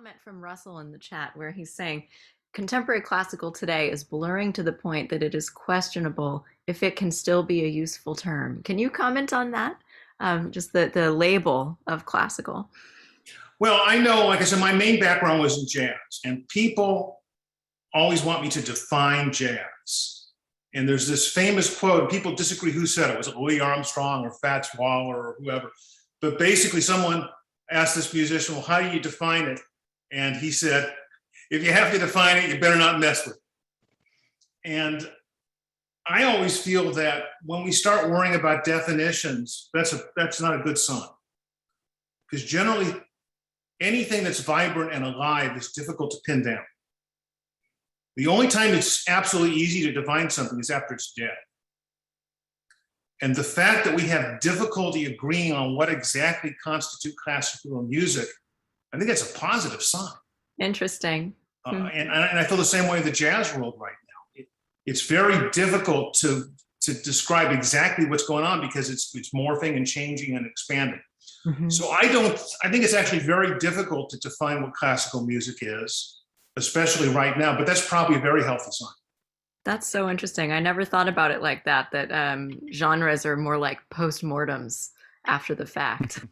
comment from Russell in the chat where he's saying contemporary classical today is blurring to the point that it is questionable if it can still be a useful term. Can you comment on that? Just the label of classical. Well, I know, like I said, my main background was in jazz, and people always want me to define jazz. And there's this famous quote, people disagree who said it. Was it Louis Armstrong or Fats Waller or whoever? But basically someone asked this musician, well, how do you define it? And he said, if you have to define it, you better not mess with it. And I always feel that when we start worrying about definitions, that's not a good sign. Because generally, anything that's vibrant and alive is difficult to pin down. The only time it's absolutely easy to define something is after it's dead. And the fact that we have difficulty agreeing on what exactly constitutes classical music, I think that's a positive sign. Interesting. And I feel the same way in the jazz world right now. It's very difficult to describe exactly what's going on because it's morphing and changing and expanding. Mm-hmm. So I think it's actually very difficult to define what classical music is, especially right now, but that's probably a very healthy sign. That's so interesting. I never thought about it like that, that genres are more like postmortems after the fact.